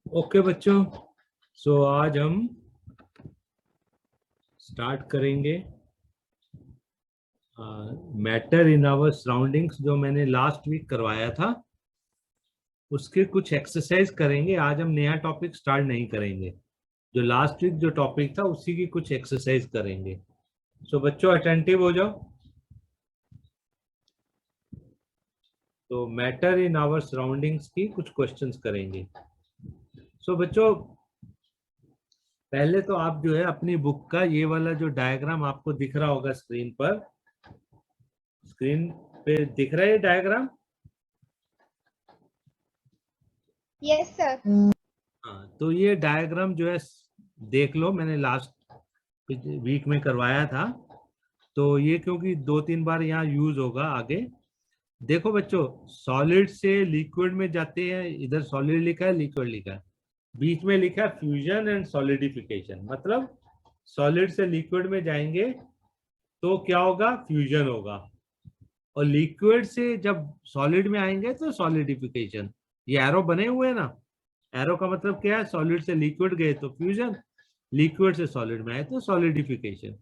Okay बच्चों, सो आज हम स्टार्ट करेंगे मैटर इन आवर सराउंडिंग्स, जो मैंने लास्ट वीक करवाया था। उसके कुछ एक्सरसाइज करेंगे। आज हम नया टॉपिक स्टार्ट नहीं करेंगे। जो लास्ट वीक जो टॉपिक था उसी की कुछ एक्सरसाइज करेंगे। सो बच्चों अटेंटिव हो जाओ। तो मैटर इन आवर सराउंडिंग्स की कुछ क्वेश्चंस करेंगे। सो बच्चों, पहले तो आप जो है अपनी बुक का ये वाला जो डायग्राम आपको दिख रहा होगा स्क्रीन पर, स्क्रीन पे दिख रहा है ये डायग्राम। Yes sir. हाँ, तो ये डायग्राम जो है देख लो, मैंने लास्ट वीक में करवाया था। तो ये क्योंकि 2-3 बार यहाँ यूज होगा आगे। देखो बच्चों, सॉलिड से लिक्विड में जाते हैं। इधर सॉलिड लिखा है, लिक्विड लिखा है, बीच में लिखा है फ्यूजन एंड सॉलिडिफिकेशन। मतलब सॉलिड से लिक्विड में जाएंगे तो क्या होगा, फ्यूजन होगा। और लिक्विड से जब सॉलिड में आएंगे तो सॉलिडिफिकेशन। ये एरो बने हुए हैं ना, एरो का मतलब क्या है, सॉलिड से लिक्विड गए तो फ्यूजन, लिक्विड से सॉलिड में आए तो सॉलिडिफिकेशन।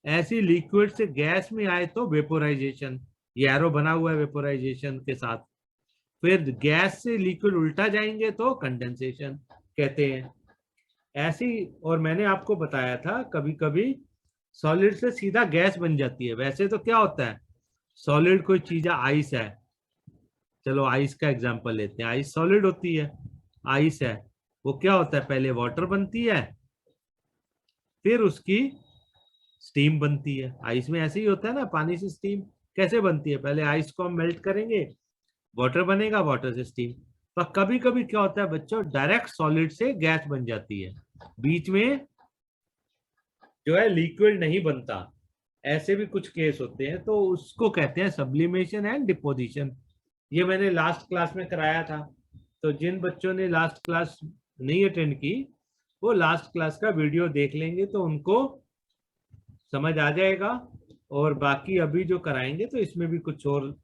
ऐसी लिक्विड से गैस में आए तो वेपोराइजेशन। ये एरो बना हुआ है वेपोराइजेशन के साथ। फिर गैस से लिक्विड उल्टा जाएंगे तो कंडेंसेशन कहते हैं। ऐसी, और मैंने आपको बताया था कभी कभी सॉलिड से सीधा गैस बन जाती है। वैसे तो क्या होता है, सॉलिड कोई चीज है, आइस है, चलो आइस का एग्जांपल लेते हैं। आइस सॉलिड होती है, आइस है, वो क्या होता है, पहले वाटर बनती है, फिर उसकी स्टीम बनती है। आइस में ऐसे ही होता है ना, पानी से स्टीम कैसे बनती है, पहले आइस को हम मेल्ट करेंगे, वाटर बनेगा, वाटर से स्टीम। पर कभी कभी क्या होता है बच्चों, डायरेक्ट सॉलिड से गैस बन जाती है, बीच में जो है लिक्विड नहीं बनता। ऐसे भी कुछ केस होते हैं, तो उसको कहते हैं सब्लिमेशन एंड डिपोजिशन। ये मैंने लास्ट क्लास में कराया था। तो जिन बच्चों ने लास्ट क्लास नहीं अटेंड की, वो लास्ट क्लास का वीडियो देख लेंगे तो उनको समझ आ जाएगा। और बाकी अभी जो कराएंगे तो इसमें भी कुछ और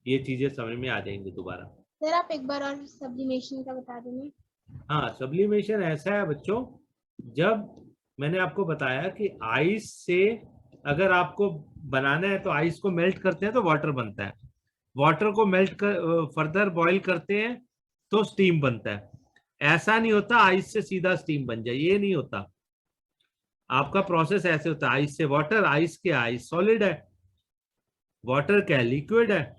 ये चीजें समझ में आ जाएंगी दोबारा। सर आप एक बार और सब्लिमेशन का बता देंगे। हाँ, सब्लिमेशन ऐसा है बच्चों, जब मैंने आपको बताया कि आइस से अगर आपको बनाना है तो आइस को मेल्ट करते हैं तो वाटर बनता है, वाटर को मेल्ट कर फर्दर बॉईल करते हैं तो स्टीम बनता है। ऐसा नहीं होता आइस से सीधा स्टीम बन जाए, ये नहीं होता। आपका प्रोसेस ऐसे होता है, आइस से वाटर, आइस क्या, आइस सॉलिड है, वाटर क्या, लिक्विड है,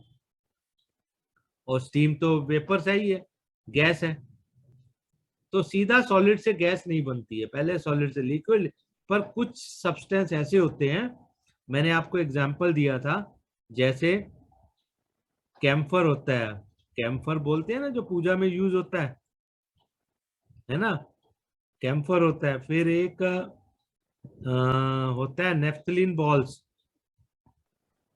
और स्टीम तो वेपर से ही है, गैस है। तो सीधा सॉलिड से गैस नहीं बनती है, पहले सॉलिड से लिक्विड। पर कुछ सब्सटेंस ऐसे होते हैं, मैंने आपको एग्जांपल दिया था, जैसे कैम्फर होता है, कैम्फर बोलते हैं ना जो पूजा में यूज होता है ना, कैम्फर होता है। फिर एक होता है नेफ्थलीन बॉल्स,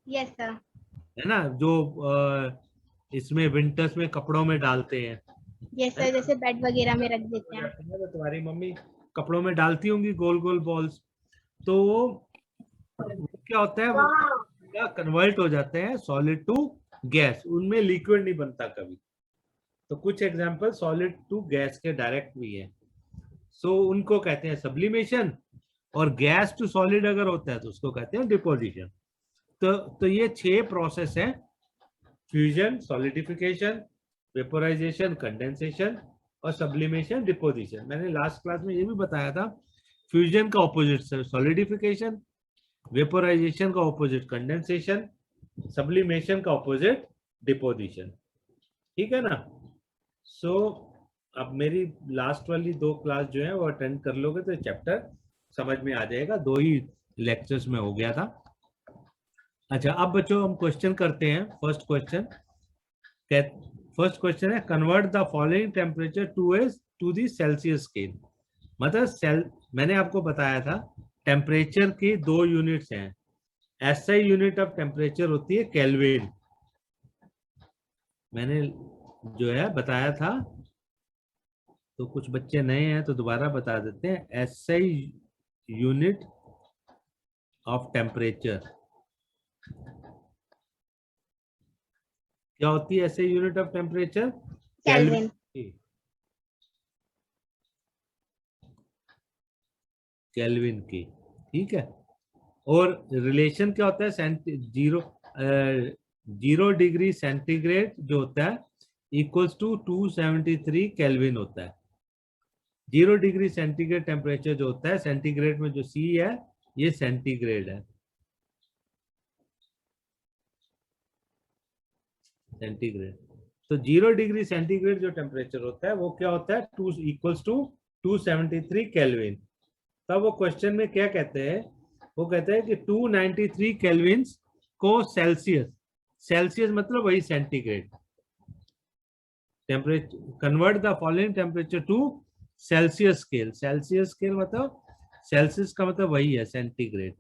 यस सर। है ना, जो इसमें विंटर्स में कपड़ों में डालते हैं, यस है सर, ना, जैसे बेड वगैरह में रख हो देते हैं। जाते हैं, तो तुम्हारी मम्मी कपड़ों में डालती होंगी गोल गोल बॉल्स। तो वो क्या होता है, वो कन्वर्ट हो जाते हैं सॉलिड टू गैस, उनमें लिक्विड नहीं बनता कभी। तो कुछ एग्जांपल सॉलिड टू गैस के डायरेक्ट भी है, सो उनको कहते हैं सब्लिमेशन। और गैस टू सॉलिड अगर होता है तो उसको कहते हैं डिपोजिशन। तो ये 6 प्रोसेस है, फ्यूजन, सॉलिडिफिकेशन, वेपोराइजेशन, कंडेंसेशन और सब्लिमेशन, डिपोजिशन। मैंने लास्ट क्लास में ये भी बताया था, फ्यूजन का ऑपोजिट सॉलिडिफिकेशन, वेपोराइजेशन का ऑपोजिट कंडेंसेशन, सब्लिमेशन का ऑपोजिट डिपोजिशन। ठीक है ना। सो अब मेरी लास्ट वाली 2 क्लास जो है वो अटेंड कर लोगे तो चैप्टर समझ में आ जाएगा, 2 ही लेक्चर्स में हो गया था। अच्छा, अब बच्चों हम क्वेश्चन करते हैं। फर्स्ट क्वेश्चन, फर्स्ट क्वेश्चन है convert the following temperature to the Celsius scale. मतलब मैंने आपको बताया था टेम्परेचर की 2 यूनिट्स हैं। एसआई यूनिट ऑफ टेम्परेचर होती है केल्विन, मैंने जो है बताया था। तो कुछ बच्चे नए हैं तो दोबारा बता देते हैं, एसआई यूनिट ऑफ टेम्परेचर क्या होती है, SI unit of temperature kelvin. Kelvin. Kelvin की, ठीक है। और रिलेशन क्या होता है, 0 डिग्री सेंटीग्रेड जो होता है इक्वल्स टू 273 केल्विन होता है। 0 डिग्री सेंटीग्रेड टेम्परेचर जो होता है, सेंटीग्रेड में जो सी है ये सेंटीग्रेड है, सेंटीग्रेड। तो 0 डिग्री सेंटीग्रेड जो टेम्परेचर होता है वो क्या होता है, 2 इक्वल्स टू 273 केल्विन। तब वो क्वेश्चन में क्या कहते हैं, वो कहते हैं कि 293 केल्विन को सेल्सियस, सेल्सियस मतलब वही centigrade, temperature convert the following temperature to Celsius scale. Celsius scale मतलब सेल्सियस का मतलब वही है सेंटीग्रेड,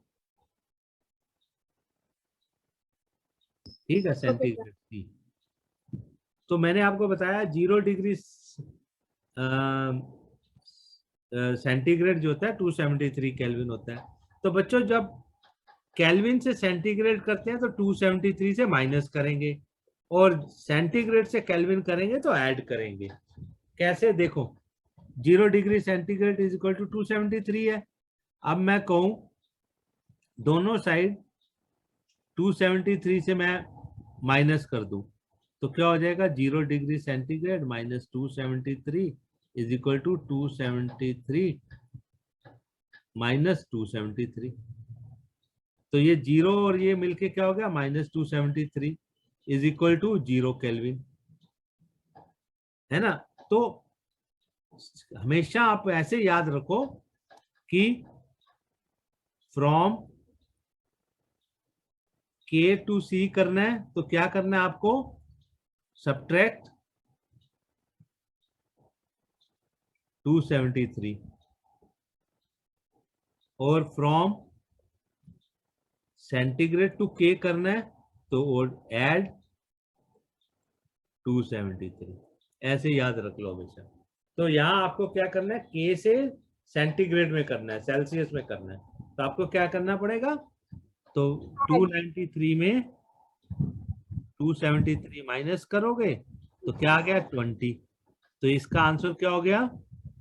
ठीक है, सेंटीग्रेड सी। तो मैंने आपको बताया 0 डिग्री सेंटीग्रेड जो होता है 273 केल्विन होता है। तो बच्चों जब केल्विन से सेंटीग्रेड करते हैं तो 273 से माइनस करेंगे, और सेंटीग्रेड से केल्विन करेंगे तो ऐड करेंगे। कैसे, देखो 0 degree centigrade is equal to 273 है। अब मैं कहूं दोनों साइड 273 से मैं माइनस कर दूं तो क्या हो जाएगा, 0 degree centigrade minus 273 is equal to 273 minus 273। तो ये 0 और ये मिलके क्या हो गया, minus 273 is equal to 0 kelvin, है ना। तो हमेशा आप ऐसे याद रखो कि फ्रॉम के टू सी करना है तो क्या करना है आपको, सब्ट्रैक्ट 273, और फ्रॉम सेंटीग्रेड टू के करना है तो ऐड 273, ऐसे याद रख लो हमेशा। तो यहाँ आपको क्या करना है, के से सेंटीग्रेड में करना है, सेल्सियस में करना है, तो आपको क्या करना पड़ेगा, तो 293 में 273 माइनस करोगे तो क्या आ गया 20, तो इसका आंसर क्या हो गया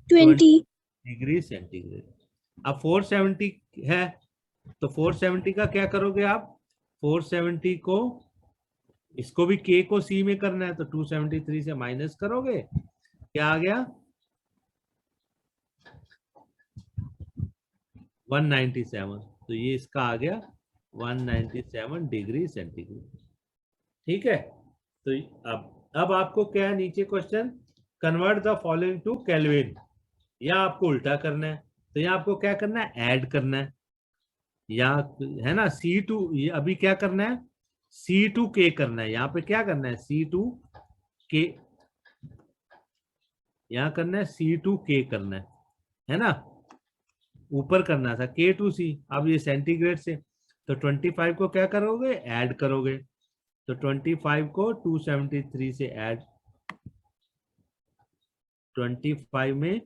20 डिग्री सेंटीग्रेड। अब 470 है तो 470 का क्या करोगे आप, 470 को, इसको भी के को सी में करना है तो 273 से माइनस करोगे, क्या आ गया 197, तो ये इसका आ गया 197 डिग्री सेंटीग्रेड, ठीक है। तो अब आपको क्या है, नीचे question convert the following to kelvin, या आपको उल्टा करना है, तो यहाँ आपको क्या करना है, ऐड करना है, या है ना C2, ये अभी क्या करना है C2K करना है, यहाँ पे क्या करना है C2K, यहाँ करना है C2K करना है ना, ऊपर करना था K2C। अब ये सेंटीग्रेड से तो 25 को क्या करोगे, ऐड करोगे, तो 25 को 273 से ऐड, 25 में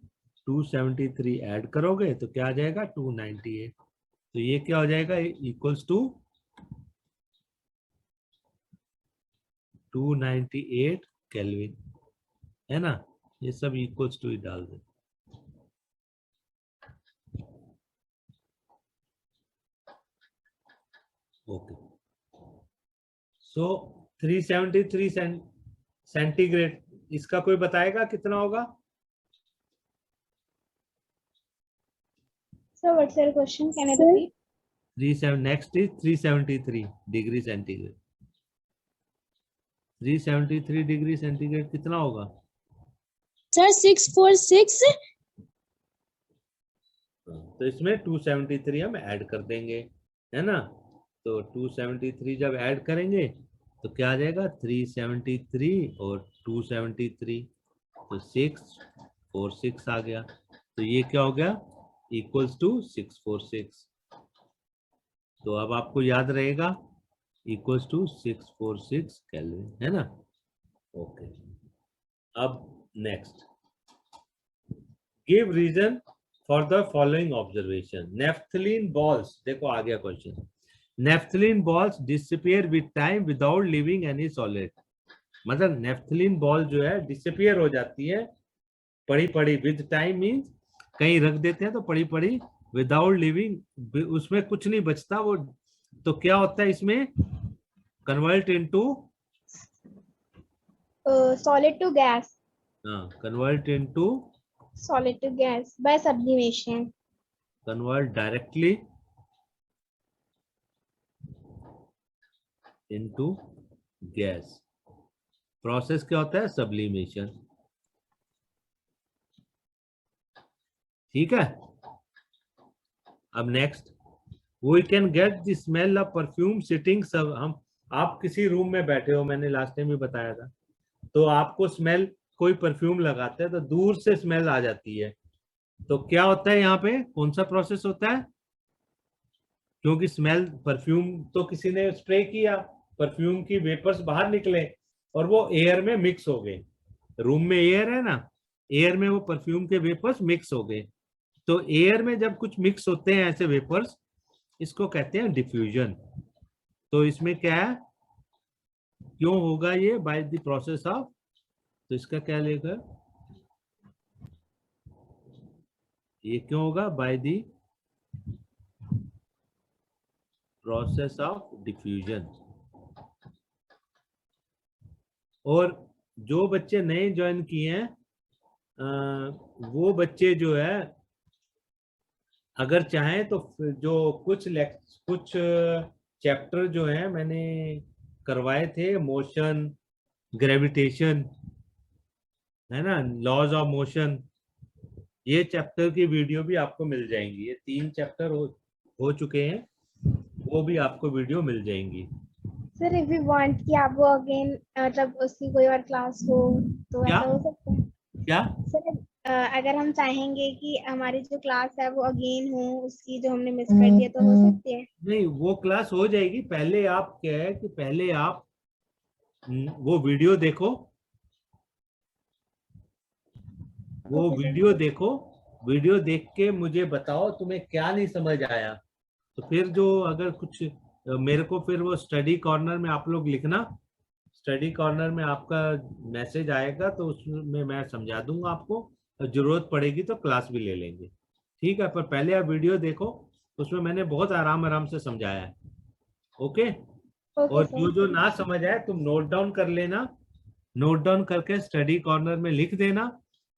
273 ऐड करोगे तो क्या आ जाएगा 298, तो ये क्या हो जाएगा इक्वल्स टू 298 केल्विन, है ना। ये सब इक्वल्स टू ही डाल दे। ओके, सो 373 सेंटीग्रेड, इसका कोई बताएगा कितना होगा। So what's your question? Can I repeat? Next is 373 degree centigrade, 373 degree centigrade कितना होगा सर 646। तो इसमें 273 हम ऐड कर देंगे, है ना। तो 273 जब ऐड करेंगे तो क्या आ जाएगा 373 और 273, तो 646 आ गया, तो ये क्या हो गया इक्वल्स टू 646। तो अब आपको याद रहेगा इक्वल्स टू 646 केल्विन, है ना। ओके, अब next, give reason for the following observation. Naphthalene balls, देखो आ गया question, naphthalene balls disappear with time without leaving any solid, मतलब नेफ्थलीन बॉल जो है डिसअपियर हो जाती है पड़ी पड़ी, विद टाइम मींस कहीं रख देते हैं तो पड़ी पड़ी विदाउट लिविंग, उसमें कुछ नहीं बचता वो। तो क्या होता है इसमें, convert into, solid to gas. Convert into, Solid to gas by sublimation. Convert directly into gas. Process क्या होता है, सब्लिमेशन। ठीक है। अब next, we can get the smell of perfume sitting सब। हम, आप किसी रूम में बैठे हो, मैंने लास्ट टाइम भी बताया था, तो आपको स्मेल, कोई परफ्यूम लगाते हैं तो दूर से स्मेल आ जाती है। तो क्या होता है यहाँ पे, कौन सा प्रोसेस होता है, क्योंकि स्मेल, परफ्यूम तो किसी ने स्प्रे किया, परफ्यूम की वेपर्स बाहर निकले और वो एयर में मिक्स हो गए। रूम में एयर है ना, एयर में वो परफ्यूम के वेपर्स मिक्स हो गए। तो एयर में जब कुछ मिक्स होते हैं ऐसे वेपर्स, इसको कहते हैं डिफ्यूजन। तो इसमें क्या है, क्यों होगा ये, बाय द प्रोसेस ऑफ, तो इसका क्या लेगा, ये क्यों होगा, by the process of diffusion. और जो बच्चे नए ज्वाइन किए हैं, वो बच्चे जो है अगर चाहें तो जो कुछ चैप्टर जो है मैंने करवाए थे, मोशन, ग्रेविटेशन, है ना, लॉज ऑफ मोशन, ये चैप्टर की वीडियो भी आपको मिल जाएंगी। ये 3 चैप्टर हो चुके हैं, वो भी आपको वीडियो मिल जाएंगी। Sir, if we want कि आप वो again मतलब उसकी कोई और क्लास हो तो क्या? ऐसा हो सकता है? क्या? सर अगर हम चाहेंगे कि हमारी जो क्लास है वो अगेन हो, उसकी जो हमने मिस कर दिया तो हो सकती है? नहीं, वो क्लास हो जाएगी। पहले आप क्या है कि पहले आप वो वीडियो देखो, वो Okay, sir. वीडियो देखो, वीडियो देख के मुझे बताओ तुम्हें क्या नहीं समझ आया। तो फिर जो अगर कुछ मेरे को, फिर वो स्टडी कॉर्नर में आप लोग लिखना, स्टडी कॉर्नर में आपका मैसेज आएगा तो उसमें मैं समझा दूंगा आपको, जरूरत पड़ेगी तो क्लास भी ले लेंगे। ठीक है, पर पहले आप वीडियो देखो, उसमें मैंने बहुत आराम आराम से समझाया है। ओके। Okay, और sir. जो ना समझ आए तुम नोट डाउन कर लेना, नोट डाउन करके स्टडी कॉर्नर में लिख देना,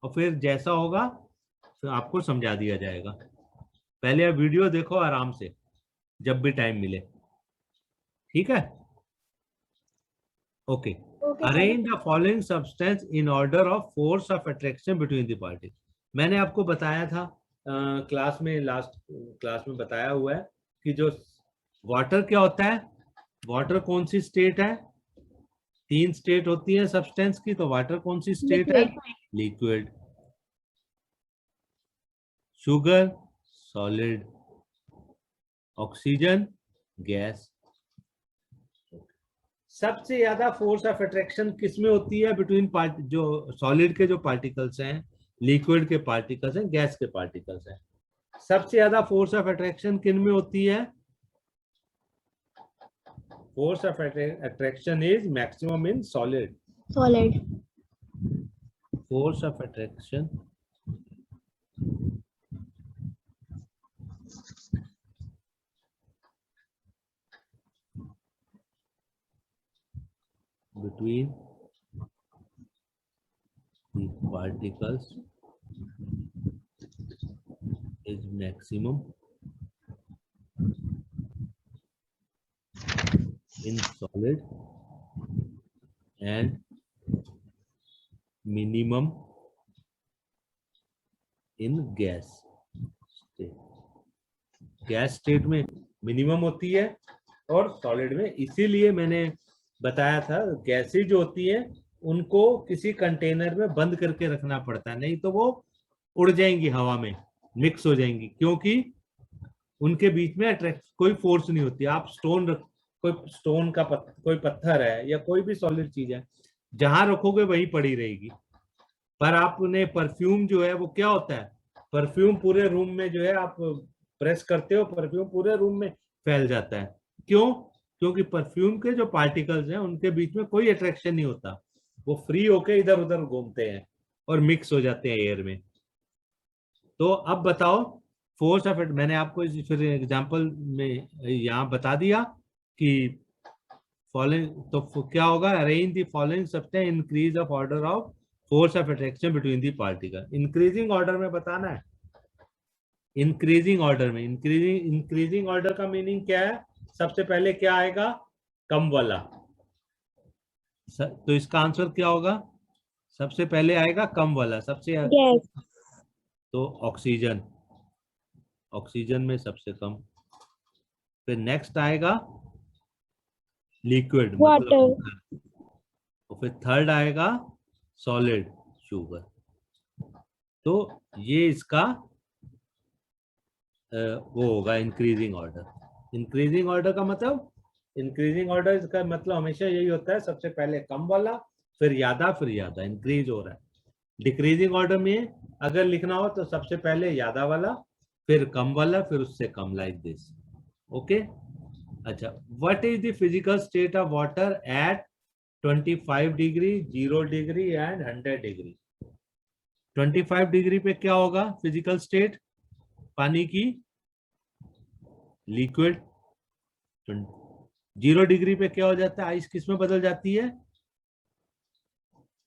और फिर जैसा होगा फिर आपको समझा दिया जाएगा। पहले आप वीडियो देखो आराम से, जब भी टाइम मिले। ठीक है। Okay. Okay, sir. Arrange the following substance in order of force of attraction between the particle. मैंने आपको बताया था क्लास में, लास्ट क्लास में बताया हुआ है कि जो वाटर क्या होता है, वाटर कौन सी स्टेट है, 3 स्टेट होती है सब्सटेंस की, तो वाटर कौन सी स्टेट है, liquid, sugar solid, oxygen gas. सबसे ज्यादा फोर्स ऑफ अट्रैक्शन किसमें होती है, बिटवीन जो सॉलिड के जो पार्टिकल्स हैं, लिक्विड के पार्टिकल्स हैं, गैस के पार्टिकल्स हैं। सबसे ज्यादा फोर्स ऑफ अट्रैक्शन किन में होती है, force of attraction is maximum in solid. Solid. Force of attraction between the particles is maximum in solid and minimum in gas state. Gas state में मिनिमम होती है और सॉलिड में, इसीलिए मैंने बताया था गैसेज जो होती है उनको किसी कंटेनर में बंद करके रखना पड़ता है, नहीं तो वो उड़ जाएंगी हवा में, मिक्स हो जाएंगी, क्योंकि उनके बीच में कोई फोर्स नहीं होती। आप स्टोन रख, कोई स्टोन का कोई पत्थर है या कोई भी सॉलिड चीज है, जहां रखोगे वही पड़ी रहेगी। पर आपने परफ्यूम जो है वो क्या होता है, परफ्यूम पूरे रूम में जो है आप प्रेस करते हो, परफ्यूम पूरे रूम में फैल जाता है। क्यों? क्योंकि परफ्यूम के जो पार्टिकल्स हैं उनके बीच में कोई अट्रैक्शन नहीं होता, वो फ्री होके इधर उधर घूमते हैं और मिक्स हो जाते हैं एयर में। तो अब बताओ फोर्स ऑफ मैंने आपको फिर एग्जांपल में यहाँ बता दिया कि फॉलोइंग, तो क्या होगा, arrange the following substance, increase of order of force of attraction between the particle. Increasing order में बताना है, इंक्रीजिंग ऑर्डर में। इंक्रीजिंग ऑर्डर का मीनिंग क्या है, सबसे पहले क्या आएगा, कम वाला। तो इसका आंसर क्या होगा, सबसे पहले आएगा कम वाला, सबसे गैस। तो ऑक्सीजन, ऑक्सीजन में सबसे कम। फिर नेक्स्ट आएगा लिक्विड, वाटर। मतलब, और फिर थर्ड आएगा सॉलिड, शुगर। तो ये इसका वो होगा इंक्रीजिंग ऑर्डर। इंक्रीजिंग ऑर्डर का मतलब, इंक्रीजिंग ऑर्डर इसका मतलब हमेशा यही होता है, सबसे पहले कम वाला, फिर ज्यादा इंक्रीज हो रहा है। डिक्रीजिंग ऑर्डर में अगर लिखना हो तो सबसे पहले ज्यादा वाला, फिर कम वाला, फिर उससे कम, लाइक दिस। ओके। अच्छा, what is the physical state of water at 25 degree, 0 degree and 100 degree? 25 degree पे क्या होगा फिजिकल स्टेट पानी की, लिक्विड। 0 डिग्री पे क्या हो जाता है, आइस किस में बदल जाती है,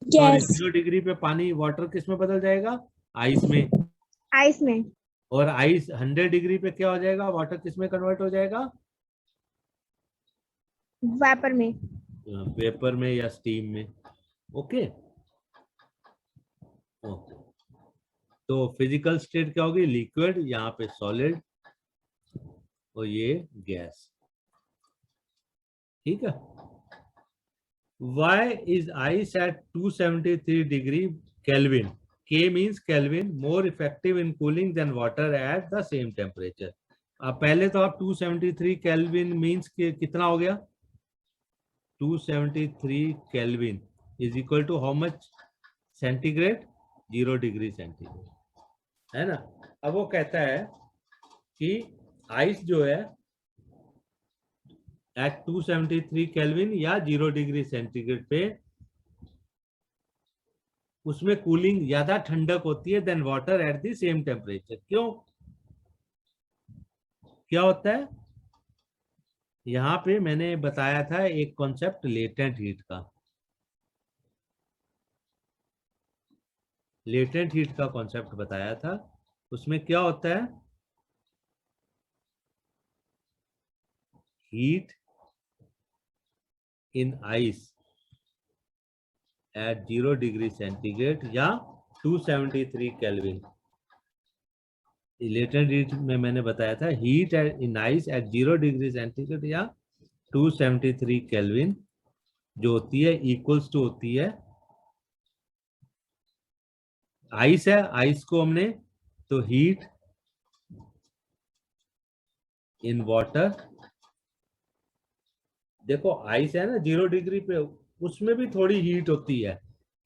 सॉरी, गैस। 0 डिग्री पे पानी, वाटर किस में बदल जाएगा, आइस में। आइस में। और आइस 100 डिग्री पे क्या हो जाएगा, वाटर किस में कन्वर्ट हो जाएगा, वेपर में। वेपर में या स्टीम में। ओके। तो फिजिकल स्टेट क्या होगी, लिक्विड, यहाँ पे सॉलिड, और ये गैस। ठीक है। Why is ice at 273 degree Kelvin? K means Kelvin, more effective in cooling than water at the same temperature. अब पहले तो आप 273 केल्विन मीन्स कितना हो गया, 273 kelvin is equal to how much centigrade, 0 degree centigrade, है ना। अब वो कहता है कि आइस जो है एट 273 केल्विन या 0 डिग्री सेंटीग्रेड पे, उसमें कूलिंग ज्यादा, ठंडक होती है then water at the same temperature. क्यों, क्या होता है, यहां पे मैंने बताया था एक कॉन्सेप्ट लेटेंट हीट का। लेटेंट हीट का कॉन्सेप्ट बताया था, उसमें क्या होता है, heat in ice eight 0 degree centigrade या 273 केल्विन। लेटेंट हीट में मैंने बताया था heat in ice eight 0 degree centigrade या 273 केल्विन जो होती है इक्वल्स टू होती है, आइस है, आइस को हमने तो हीट इन वाटर, देखो आइस है ना 0 डिग्री पे, उसमें भी थोड़ी हीट होती है,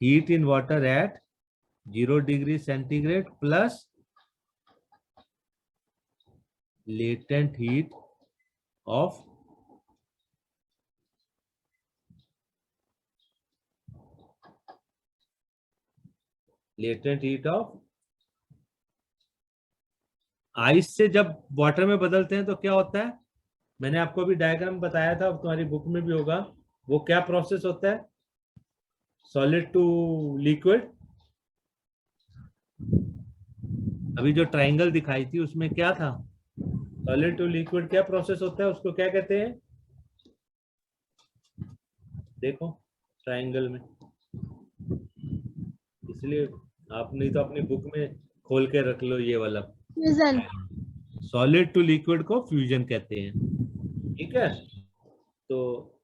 heat in water at 0 degree centigrade plus latent heat of ice से जब वाटर में बदलते हैं तो क्या होता है, मैंने आपको अभी डायग्राम बताया था, तुम्हारी बुक में भी होगा, वो क्या प्रोसेस होता है, सॉलिड टू लिक्विड। अभी जो ट्रायंगल दिखाई थी उसमें क्या था, सॉलिड टू लिक्विड क्या प्रोसेस होता है, उसको क्या कहते हैं, देखो ट्रायंगल में, इसलिए आप नहीं तो अपनी बुक में खोल के रख लो ये वाला, फ्यूजन। सॉलिड टू लिक्विड को फ्यूजन कहते हैं। ठीक है, तो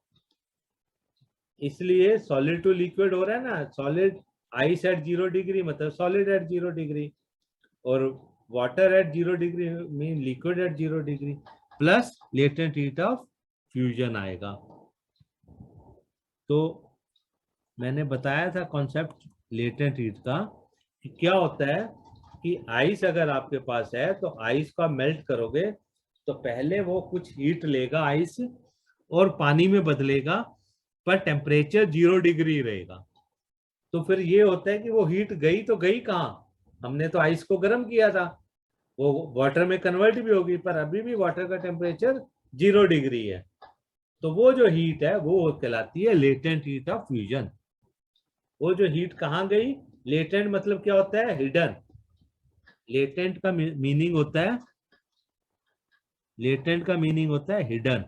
इसलिए सॉलिड टू लिक्विड हो रहा है ना, सॉलिड आइस एट 0 डिग्री मतलब सॉलिड एट 0 डिग्री, और water at 0 degree mean liquid at 0 degree, plus latent heat of fusion आएगा। तो मैंने बताया था कॉन्सेप्ट लेटेंट हीट का कि क्या होता है कि आइस अगर आपके पास है तो आइस का मेल्ट करोगे तो पहले वो कुछ हीट लेगा आइस और पानी में बदलेगा, पर टेम्परेचर 0 डिग्री रहेगा। तो फिर ये होता है कि वो हीट गई तो गई कहाँ, हमने तो आइस को गर्म किया था, वो वाटर में कन्वर्ट भी होगी, पर अभी भी वाटर का टेम्परेचर 0 डिग्री है। तो वो जो हीट है वो कहलाती है लेटेंट हीट ऑफ फ्यूजन। वो जो हीट कहाँ गई? लेटेंट मतलब क्या होता है? हिडन। लेटेंट का मीनिंग होता है, लेटेंट का मीनिंग होता है हिडन,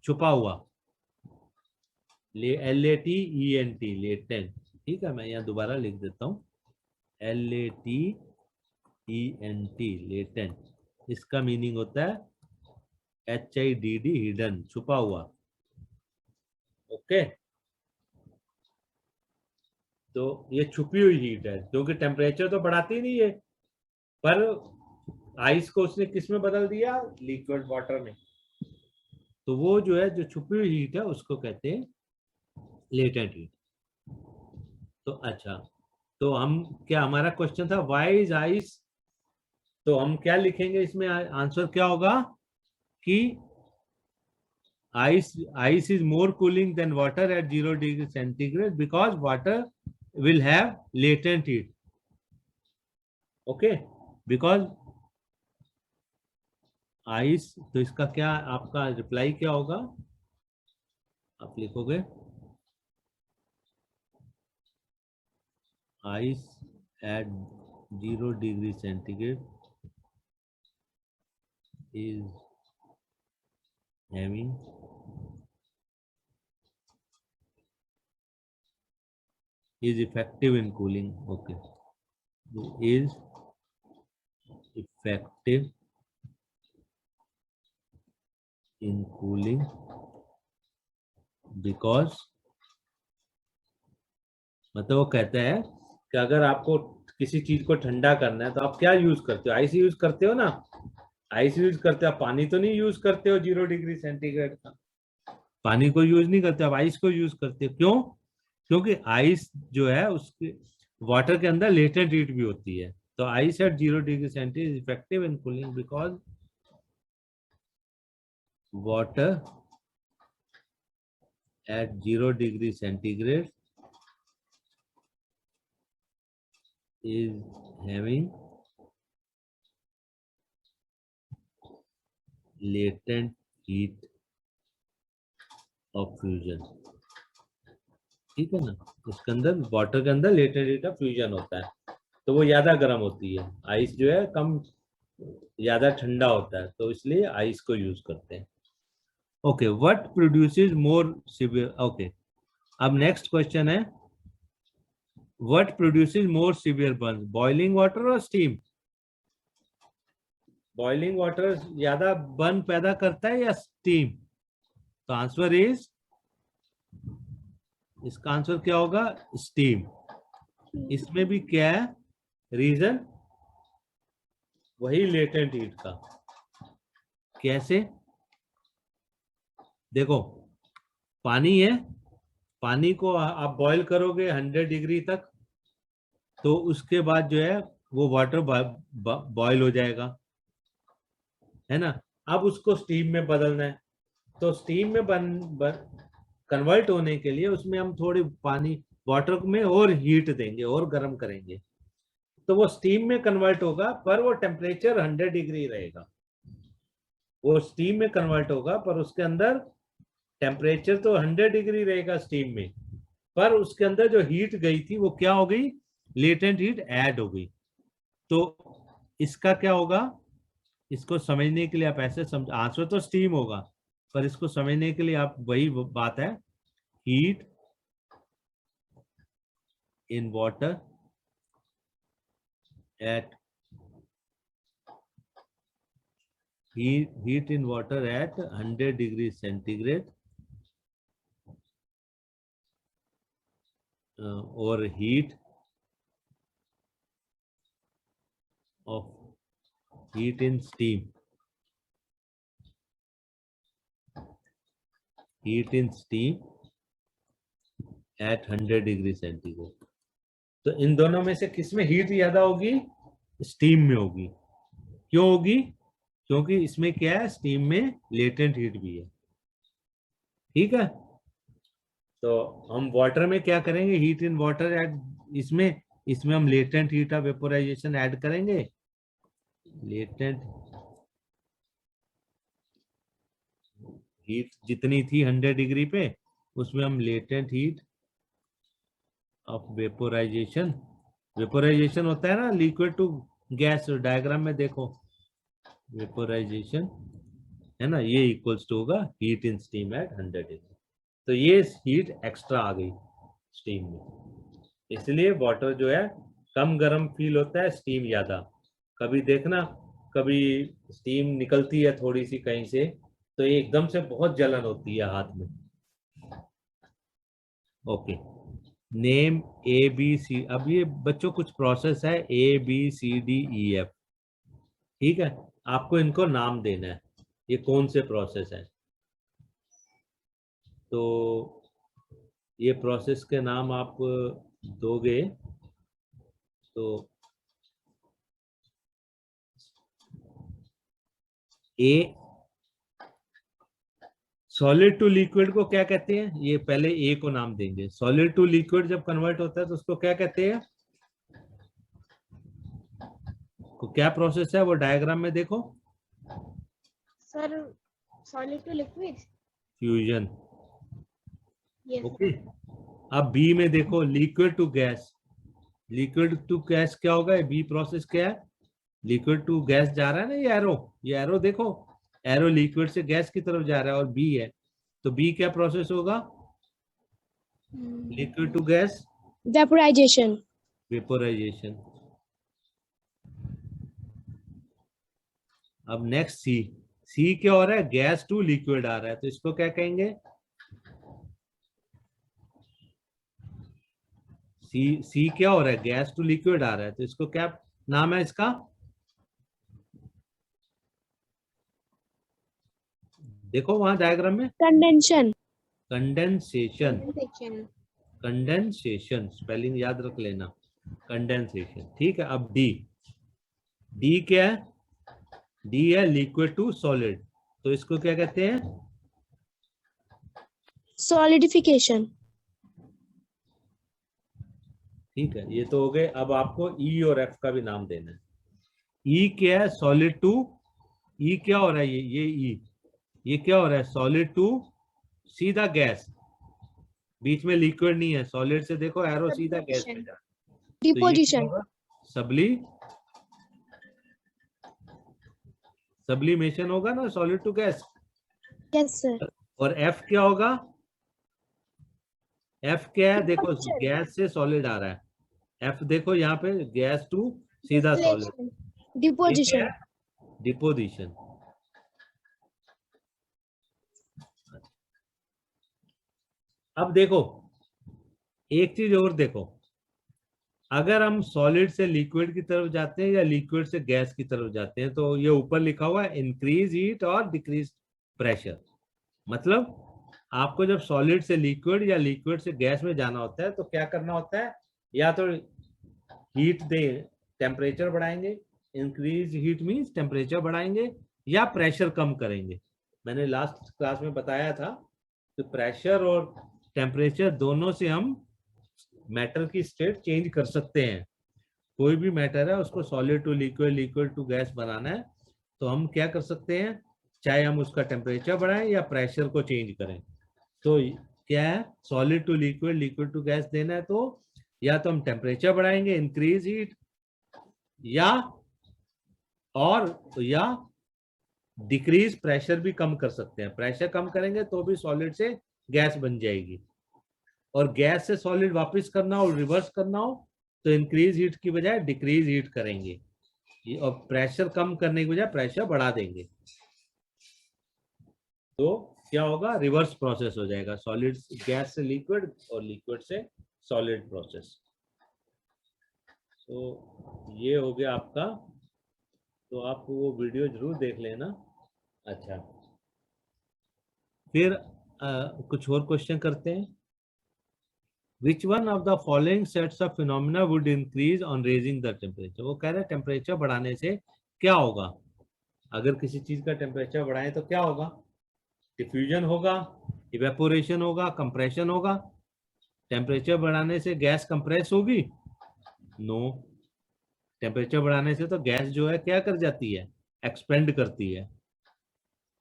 छुपा हुआ। LATENT, latent. ठीक है, मैं यहाँ दोबारा लिख देता हूँ, LATENT, लेटेंट। इसका मीनिंग होता है HIDD, हिडन, छुपा हुआ। ओके, तो ये छुपी हुई हीट है, क्योंकि टेम्परेचर तो बढ़ाती नहीं है, पर आइस को उसने किस में बदल दिया? लिक्विड वाटर में। तो वो जो है, जो छुपी हुई हीट है, उसको कहते हैं लेटेंट हीट। तो अच्छा, तो हम क्या, हमारा क्वेश्चन था व्हाई इज आइस, तो हम क्या लिखेंगे इसमें? आंसर क्या होगा कि ice is more cooling than water at 0 degree centigrade because water will have latent heat. Okay, because ice, तो इसका क्या, आपका रिप्लाई क्या होगा? आप लिखोगे ice at 0 degree centigrade is having is effective in cooling. Okay, is effective in cooling because, मतलब वो कहता है कि अगर आपको किसी चीज को ठंडा करना है तो आप क्या यूज करते हो? आइस यूज करते हो ना। आइस यूज करते हो, आप पानी तो नहीं यूज करते हो 0 डिग्री सेंटीग्रेड का, पानी को यूज नहीं करते, आप आइस को यूज करते हो। क्यों? क्योंकि आइस जो है उसके वाटर के अंदर लेटेंट हीट भी होती है। तो ice eight 0 degree centigrade effective in cooling because water at 0 degree centigrade is having latent heat of fusion. ठीक है ना, उसके अंदर वाटर के अंदर लेटेंट हीट ऑफ फ्यूजन होता है, तो वो ज्यादा गर्म होती है। आइस जो है कम, ज्यादा ठंडा होता है, तो इसलिए आइस को यूज करते हैं। Okay, what produces more severe, okay, अब नेक्स्ट क्वेश्चन है what produces more severe burn, boiling water और स्टीम? बॉइलिंग वाटर ज्यादा बर्न पैदा करता है या स्टीम? तो आंसर इज, इसका आंसर क्या होगा? स्टीम। इसमें भी क्या है रीजन? वही लेटेंट हीट का। कैसे? देखो, पानी है, पानी को आप बॉईल करोगे 100 डिग्री तक, तो उसके बाद जो है वो वाटर बॉईल हो जाएगा, है ना। अब उसको स्टीम में बदलना है, तो स्टीम में कन्वर्ट होने के लिए उसमें हम थोड़ी पानी वाटर में और हीट देंगे और गर्म करेंगे, तो वो स्टीम में कन्वर्ट होगा, पर वो टेम्परेचर 100 डिग्री रहेगा। वो स्टीम में कन्वर्ट होगा, पर उसके अंदर टेम्परेचर तो 100 डिग्री रहेगा स्टीम में, पर उसके अंदर जो हीट गई थी वो क्या हो गई? लेटेंट हीट ऐड हो गई। तो इसका क्या होगा? इसको समझने के लिए आप ऐसे समझ, आंसर तो स्टीम होगा, पर इसको समझने के लिए आप, वही बात है, heat in water at heat in water at 100 degrees centigrade or heat in steam, at 100 degree centigrade. तो इन दोनों में से किसमें हीट ज्यादा होगी? स्टीम में होगी। क्यों होगी? क्योंकि इसमें क्या है, स्टीम में लेटेंट हीट भी है। ठीक है, तो हम वाटर में क्या करेंगे? हीट इन वाटर ऐड, इसमें हम latent heat of vaporisation add करेंगे, लेटेंट हीट जितनी थी 100 डिग्री पे, उसमें हम latent heat of vaporisation, vaporisation होता है ना लिक्विड टू गैस, डायग्राम में देखो वेपोराइजेशन है ना, ये इक्वल्स टू होगा heat in steam eight 100 degree. तो ये हीट एक्स्ट्रा आ गई स्टीम में, इसलिए वाटर जो है कम गर्म फील होता है, स्टीम ज्यादा। कभी देखना, कभी स्टीम निकलती है थोड़ी सी कहीं से, तो ये एकदम से बहुत जलन होती है हाथ में। Okay, name A B C, अब ये बच्चों कुछ प्रोसेस है A B C D E F, ठीक है, आपको इनको नाम देना है, ये कौन से प्रोसेस है। तो ये प्रोसेस के नाम आप दोगे तो ए, सॉलिड टू लिक्विड को क्या कहते हैं, ये पहले ए को नाम देंगे। सॉलिड टू लिक्विड जब कन्वर्ट होता है तो उसको क्या कहते हैं, तो क्या प्रोसेस है वो डायग्राम में देखो। Sir solid to liquid, fusion. Yes okay, अब बी में देखो liquid to gas, liquid to gas क्या होगा, बी प्रोसेस क्या है, लिक्विड टू गैस जा रहा है ना, ये एरो देखो, एरो लिक्विड से गैस की तरफ जा रहा है और बी है, तो बी क्या प्रोसेस होगा, liquid to gas Vaporization. Vaporization. अब नेक्स्ट सी, सी क्या हो रहा है, गैस टू लिक्विड आ रहा है, तो इसको क्या कहेंगे, सी क्या हो रहा है, गैस टू लिक्विड आ रहा है, तो इसको क्या नाम है इसका, देखो वहां डायग्राम में, Condensation. Condensation, section, condensation spelling याद रख लेना, कंडेंसेशन, ठीक है। अब डी, डी क्या है, डी है लिक्विड टू सॉलिड, तो इसको क्या कहते हैं, Solidification. ठीक है, ये तो हो गए। अब आपको ई और एफ का भी नाम देना है। ई क्या है, सॉलिड टू, ई क्या हो रहा है, ये ई, ये क्या हो रहा है, सॉलिड टू सीधा गैस, बीच में लिक्विड नहीं है, सॉलिड से देखो एरो सीधा गैस पे जा रहा है, तो ये क्या Deposition. होगा? सब्लिमेशन होगा ना, solid to gas. Yes, sir. और एफ क्या होगा, एफ क्या है, देखो Deposition. गैस से सॉलिड आ रहा है, एफ देखो यहाँ पे गैस टू सीधा सॉलिड, Deposition. डिपोजिशन। अब देखो एक चीज और देखो, अगर हम सॉलिड से लिक्विड की तरफ जाते हैं या लिक्विड से गैस की तरफ जाते हैं, तो ये ऊपर लिखा हुआ है इंक्रीज हीट और डिक्रीज प्रेशर, मतलब आपको जब सॉलिड से लिक्विड या लिक्विड से गैस में जाना होता है तो क्या करना होता है, या तो हीट दे, टेम्परेचर बढ़ाएंगे, इंक्रीज हीट मींस टेम्परेचर बढ़ाएंगे, या प्रेशर कम करेंगे। मैंने लास्ट क्लास में बताया था कि प्रेशर और टेम्परेचर दोनों से हम मैटर की स्टेट चेंज कर सकते हैं। कोई भी मैटर है उसको solid to liquid, liquid to gas बनाना है, तो हम क्या कर सकते हैं, चाहे हम उसका टेम्परेचर बढ़ाएं या प्रेशर को चेंज करें। तो क्या है, solid to liquid, liquid to gas देना है, तो या तो हम टेम्परेचर बढ़ाएंगे इंक्रीज हीट, या डिक्रीज प्रेशर भी कम कर सकते हैं। प्रेशर कम करेंगे तो भी सॉलिड से गैस बन जाएगी, और गैस से सॉलिड वापस करना हो, रिवर्स करना हो, तो इंक्रीज हीट की बजाय डिक्रीज हीट करेंगे, और प्रेशर कम करने की बजाय प्रेशर बढ़ा देंगे, तो क्या होगा, रिवर्स प्रोसेस हो जाएगा, सॉलिड गैस से लिक्विड और लिक्विड से सॉलिड प्रोसेस। तो ये हो गया आपका, तो आप वो वीडियो जरूर देख लेना। अच्छा, फिर कुछ और क्वेश्चन करते हैं। Which one of the following sets of phenomena would increase on raising the temperature? वो कह रहे हैं टेम्परेचर बढ़ाने से क्या होगा, अगर किसी चीज का टेम्परेचर बढ़ाएं तो क्या होगा, डिफ्यूजन होगा, इवेपोरेशन होगा, कंप्रेशन होगा। टेम्परेचर बढ़ाने से गैस कंप्रेस होगी, नो, टेम्परेचर बढ़ाने से तो गैस जो है क्या कर जाती है, एक्सपेंड करती है।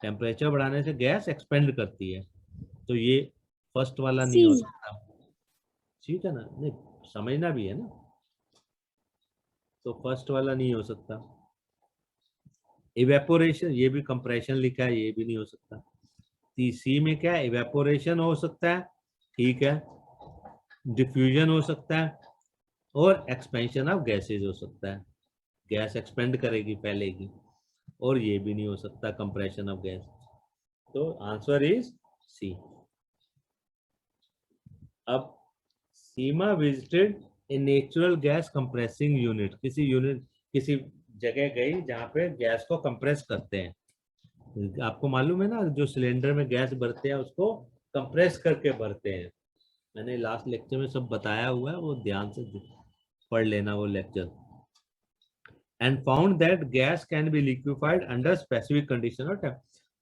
टेम्परेचर बढ़ाने से गैस एक्सपेंड करती है, तो ये फर्स्ट वाला नहीं हो C. सकता। ठीक है ना, नहीं समझना भी है ना, तो फर्स्ट वाला नहीं हो सकता। इवेपोरेशन, ये भी कंप्रेशन लिखा है, ये भी नहीं हो सकता। सी में क्या है, इवेपोरेशन हो सकता है, ठीक है, डिफ्यूजन हो सकता है, और एक्सपेंशन ऑफ गैसेज हो सकता है, गैस एक्सपेंड करेगी, फैलेगी, और ये भी नहीं हो सकता, कंप्रेशन ऑफ गैस। तो आंसर इज सी। अब Seema visited a natural gas compressing unit, किसी जगह गई जहाँ पे गैस को कंप्रेस करते हैं। आपको मालूम है ना, जो सिलेंडर में गैस भरते हैं उसको कंप्रेस करके भरते हैं। मैंने लास्ट लेक्चर में सब बताया हुआ है, वो ध्यान से पढ़ लेना वो lecture. And found that gas can be liquefied under specific condition और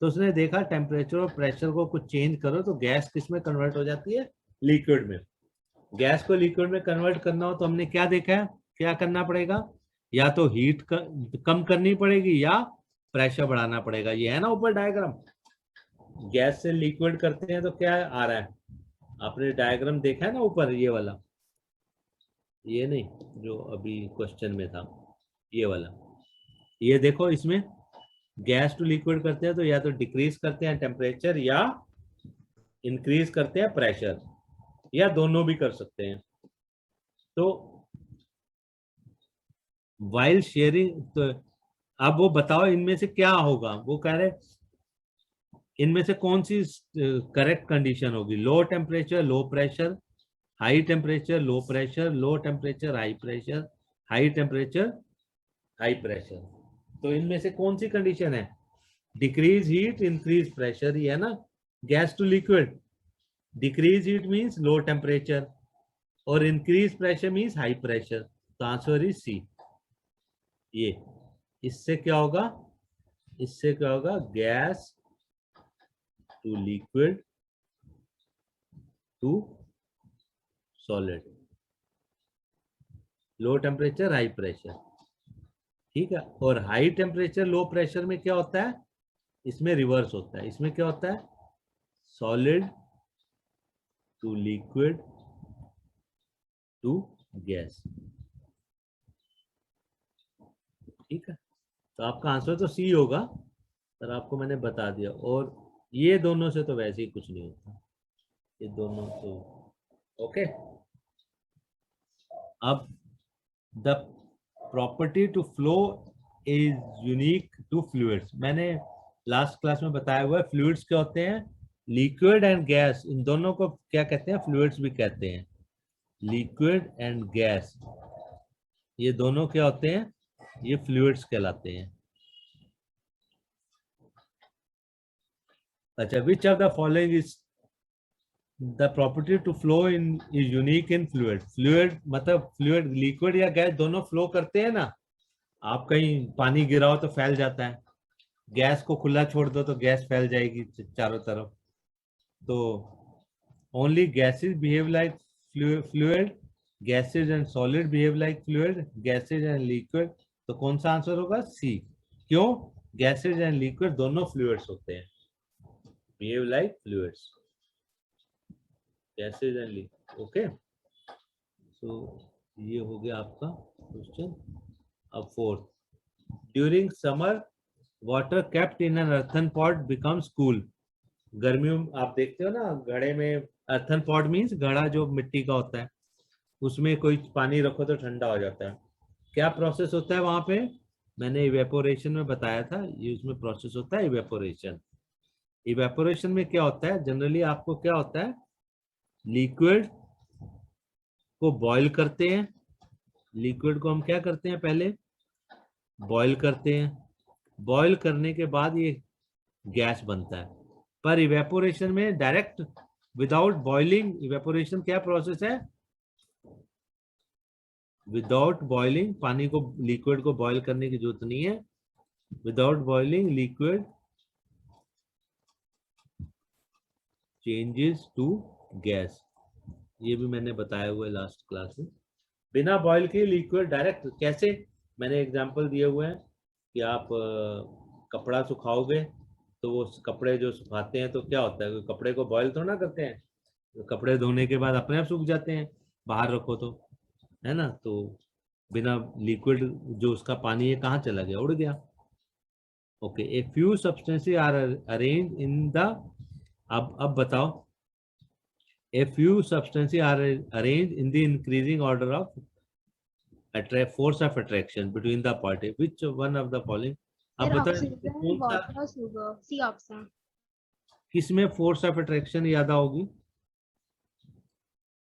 तो उसने देखा टेम्परेचर और प्रेशर को कुछ चेंज करो तो गैस किस में कन्वर्ट हो जाती है, लिक्विड में। गैस को लिक्विड में कन्वर्ट करना हो तो हमने क्या देखा है, क्या करना पड़ेगा, या तो हीट कम करनी पड़ेगी या प्रेशर बढ़ाना पड़ेगा। ये है ना ऊपर डायग्राम, गैस से लिक्विड करते हैं तो क्या आ रहा है, आपने डायग्राम देखा है ना ऊपर, ये वाला, ये नहीं जो अभी क्वेश्चन में था, ये वाला, ये देखो, इसमें गैस टू लिक्विड करते हैं तो या तो डिक्रीज करते हैं टेम्परेचर या इंक्रीज करते हैं प्रेशर, या दोनों भी कर सकते हैं। तो वाइल शेयरिंग, तो अब वो बताओ इनमें से क्या होगा, वो कह रहे इनमें से कौन सी करेक्ट कंडीशन होगी, low temperature low pressure, high temperature low pressure, low temperature high pressure, high temperature high pressure. तो इनमें से कौन सी कंडीशन है, डिक्रीज हीट इंक्रीज प्रेशर, ये है ना, gas to liquid, decrease heat means low temperature और increase pressure means high pressure. तो आंसर इज सी। ये इससे क्या होगा, इससे क्या होगा, gas to liquid to solid, low temperature high pressure, ठीक है। और हाई टेम्परेचर लो प्रेशर में क्या होता है, इसमें रिवर्स होता है, इसमें क्या होता है, solid to liquid to gas, ठीक है। तो आपका आंसर तो सी होगा, पर आपको मैंने बता दिया। और ये दोनों से तो वैसे ही कुछ नहीं होता, ये दोनों तो ओके। अब the property to flow is unique to fluids, मैंने लास्ट क्लास में बताया हुआ है, फ्लूइड्स क्या होते हैं, लिक्विड एंड गैस, इन दोनों को क्या कहते हैं, फ्लूइड्स भी कहते हैं। लिक्विड एंड गैस, ये दोनों क्या होते हैं, ये फ्लूइड्स कहलाते हैं। अच्छा, which of the following is the property to flow in is unique in fluid, fluid मतलब फ्लूइड, लिक्विड या गैस दोनों फ्लो करते हैं ना। आप कहीं पानी गिराओ तो फैल जाता है, गैस को खुला छोड़ दो तो गैस फैल जाएगी चारों तरफ। तो only gases behave like fluid, gases and solid behave like fluid, gases and liquid. तो कौन सा आंसर होगा, सी। क्यों, गैसेज एंड लिक्विड दोनों फ्लूइड्स होते हैं, behave like fluids, gases and liquid, okay. तो ये हो गया आपका क्वेश्चन। अब fourth, during summer water kept in an earthen pot becomes cool, गर्मियों में आप देखते हो ना घड़े में, अर्थन पॉट मीन्स घड़ा जो मिट्टी का होता है, उसमें कोई पानी रखो तो ठंडा हो जाता है। क्या प्रोसेस होता है वहां पे, मैंने इवेपोरेशन में बताया था, ये उसमें प्रोसेस होता है इवेपोरेशन। इवेपोरेशन में क्या होता है, जनरली आपको क्या होता है, लिक्विड को बॉईल करते हैं, लिक्विड को हम क्या करते हैं, पहले बॉईल करते हैं, बॉईल करने के बाद ये गैस बनता है। पर इवेपोरेशन में डायरेक्ट विदाउट बॉइलिंग, इवेपोरेशन क्या प्रोसेस है, विदाउट बॉइलिंग, पानी को, लिक्विड को बॉईल करने की जरूरत नहीं है, without boiling liquid changes to gas, ये भी मैंने बताया हुआ है लास्ट क्लास में। बिना बॉईल के लिक्विड डायरेक्ट कैसे, मैंने एग्जांपल दिए हुए हैं कि आप कपड़ा सुखाओगे तो वो कपड़े जो सुखाते हैं तो क्या होता है, कपड़े को बॉयल थोड़ा ना करते हैं, तो कपड़े धोने के बाद अपने आप सूख जाते हैं, बाहर रखो तो, है ना। तो बिना लिक्विड जो उसका पानी है कहाँ चला गया, उड़ गया। Okay, a few substances are arrange in the, अब बताओ, a few substances are arrange in the increasing order of force of attraction between the party, which one of the following? अब Sir, बताओ oxygen, कौन सा, water, sugar. C option. किसमें force of attraction ज्यादा होगी,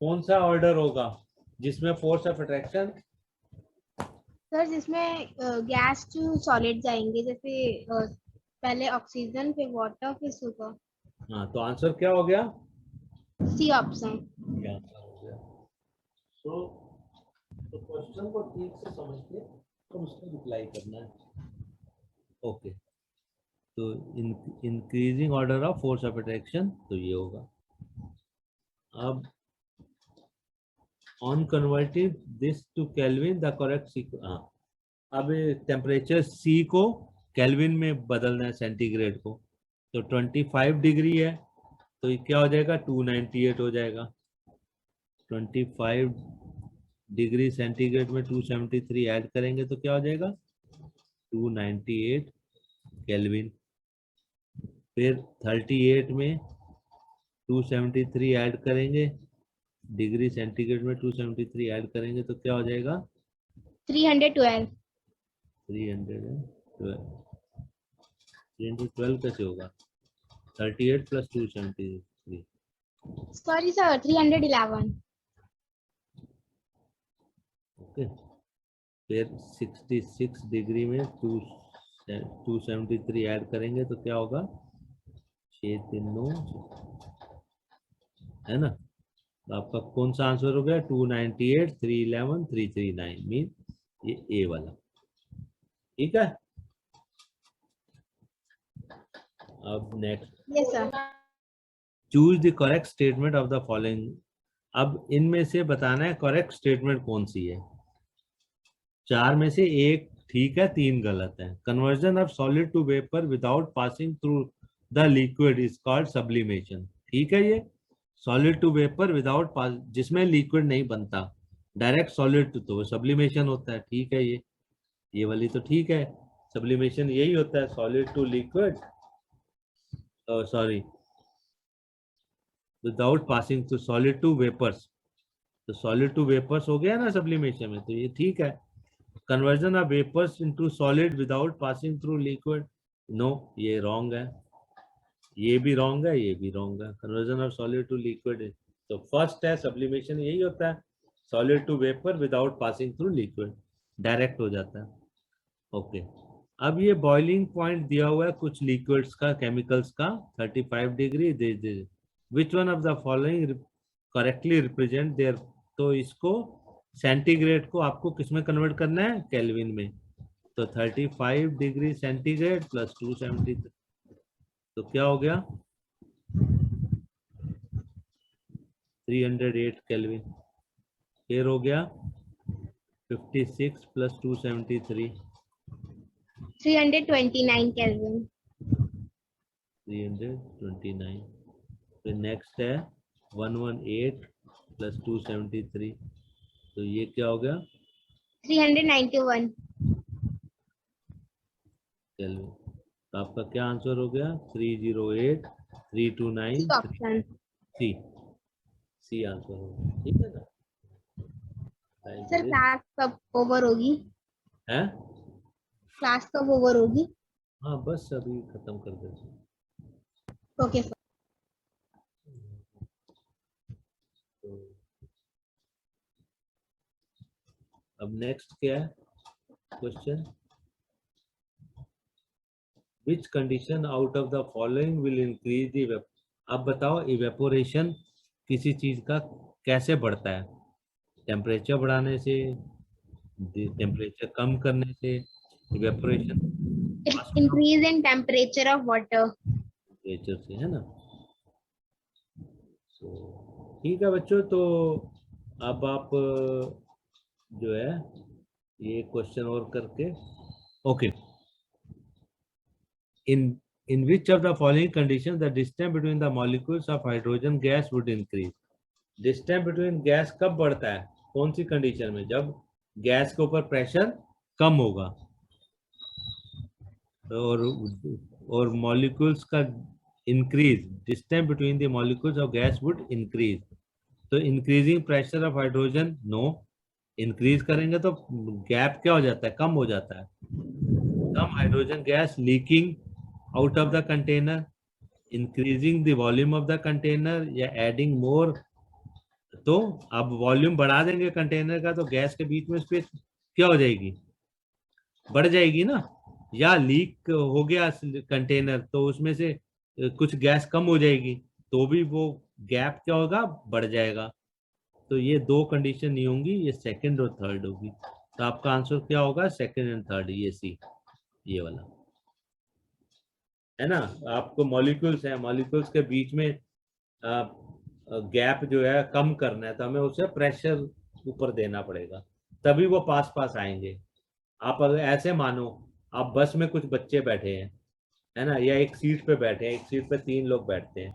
कौन सा ऑर्डर होगा जिसमें फोर्स ऑफ अट्रैक्शन? सर जिसमें गैस टू सॉलिड जाएंगे, जैसे पहले ऑक्सीजन, फिर वाटर, फिर सुगर। हाँ, तो आंसर क्या हो गया? C option. ये आंसर हो गया। तो क्वेश्चन को ठीक से समझ के तो उसको रिप्लाई करना है। ओके, तो increasing order of force of attraction, तो ये होगा। अब on converting this to kelvin the correct sequence, हाँ, अब टेम्परेचर C को केल्विन में बदलना है, सेंटीग्रेड को, तो 25 डिग्री है तो ये क्या हो जाएगा, 298 हो जाएगा। 25 डिग्री सेंटीग्रेड में 273 ऐड करेंगे तो क्या हो जाएगा, 298 केल्विन। फिर 38 में 273 ऐड करेंगे, डिग्री सेंटीग्रेड में 273 ऐड करेंगे तो क्या हो जाएगा, 312। 312 कैसे होगा, 38 प्लस 273, सॉरी सर, 311। ओके। फिर 66 डिग्री में 273 ऐड करेंगे तो क्या होगा, 639, है ना। तो आपका कौन सा आंसर हो गया, 298, 311, 339, मीन ये ए वाला, ठीक है। अब next, yes sir. Choose the correct statement of the following. अब इनमें से बताना है करेक्ट स्टेटमेंट कौन सी है, 4 में से एक ठीक है, 3 गलत है। Conversion of solid to vapour without passing through the liquid is called sublimation, ठीक है। ये solid to vapour without pass, जिसमें लिक्विड नहीं बनता, डायरेक्ट सॉलिड तो सब्लिमेशन होता है, ठीक है। ये वाली तो ठीक है, सब्लिमेशन यही होता है, solid to liquid, sorry, without passing to solid to vapours, तो सॉलिड टू वेपर्स हो गया ना सब्लिमेशन में, तो ये ठीक है। Conversion of vapours into solid without passing through liquid, no, ये रॉन्ग है, ये भी रॉन्ग है, ये भी रॉन्ग है। Conversion of solid to liquid, तो फर्स्ट है सब्लिमेशन, यही होता है, solid to vapour without passing through liquid, direct हो जाता है। ओके, अब ये बॉइलिंग पॉइंट दिया हुआ है कुछ लिक्विड्स का, केमिकल्स का, 35 degree, which one of the following correctly represent there, तो इसको सेंटीग्रेड को आपको किसमें कन्वर्ट करना है, केल्विन में, तो 35 डिग्री सेंटीग्रेड प्लस 273, तो क्या हो गया, 308 केल्विन। फिर हो गया 56 प्लस 273, 329 केल्विन। 329। फिर नेक्स्ट है 118 प्लस 273, तो ये क्या हो गया, 391 केल्विन। तो आपका क्या आंसर हो गया, 308, 329, ऑप्शन। सी आंसर हो गया, ठीक है ना। सर क्लास कब ओवर होगी? है, क्लास कब ओवर होगी? हाँ बस अभी खत्म कर देते। Okay sir. तो अब नेक्स्ट क्या है question, which condition out of the following will increase the, अब बताओ इवेपोरेशन किसी चीज का कैसे बढ़ता है, टेम्परेचर बढ़ाने से, टेम्परेचर कम करने से, evaporation increase in temperature of water. Temperature से, है ना। ठीक है बच्चों, तो अब आप जो है ये क्वेश्चन और करके okay in which of the following conditions the distance between the molecules of hydrogen gas would increase? Distance between gas कब बढ़ता है, कौन सी कंडीशन में? जब गैस के ऊपर प्रेशर कम होगा और मॉलिक्यूल्स का increase, distance between the molecules of gas would increase. तो increasing pressure of hydrogen, no. Increase करेंगे तो गैप क्या हो जाता है, कम हो जाता है. कम hydrogen gas leaking out of the container, increasing the volume of the container या एडिंग मोर. तो अब वॉल्यूम बढ़ा देंगे कंटेनर का तो गैस के बीच में स्पेस क्या हो जाएगी, बढ़ जाएगी ना. या लीक हो गया कंटेनर तो उसमें से कुछ गैस कम हो जाएगी तो भी वो गैप क्या होगा, बढ़ जाएगा. तो ये दो कंडीशन नहीं होंगी, ये सेकंड और थर्ड होगी. तो आपका आंसर क्या होगा, सेकंड एंड थर्ड, ये सी, ये वाला है ना. आपको मॉलिक्यूल्स है, मॉलिक्यूल्स के बीच में गैप जो है कम करना है तो हमें उसे प्रेशर ऊपर देना पड़ेगा तभी वो पास पास आएंगे. आप अगर ऐसे मानो आप बस में कुछ बच्चे बैठे हैं, है ना, या एक सीट पे बैठे हैं, एक सीट पे 3 लोग बैठते हैं,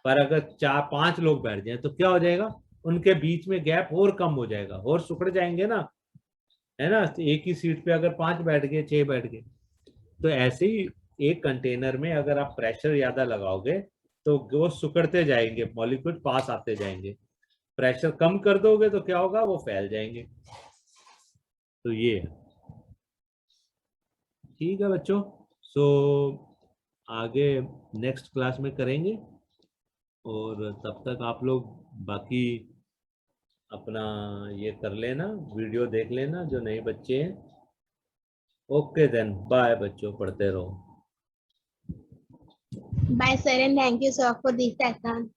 पर अगर 4-5 लोग बैठ जाए तो क्या हो जाएगा, उनके बीच में गैप और कम हो जाएगा और सुकड़ जाएंगे ना, है ना. तो एक ही सीट पे अगर 5 बैठ गए, 6 बैठ गए, तो ऐसे ही एक कंटेनर में अगर आप प्रेशर ज्यादा लगाओगे तो वो सुकड़ते जाएंगे, मॉलिक्यूल पास आते जाएंगे. प्रेशर कम कर दोगे तो क्या होगा, वो फैल जाएंगे. तो ये है. ठीक है बच्चों, सो आगे नेक्स्ट क्लास में करेंगे और तब तक आप लोग बाकी अपना ये कर लेना, वीडियो देख लेना जो नए बच्चे हैं. ओके देन, बाय बच्चों, पढ़ते रहो. Bye, sir, and thank you, sir, for this session.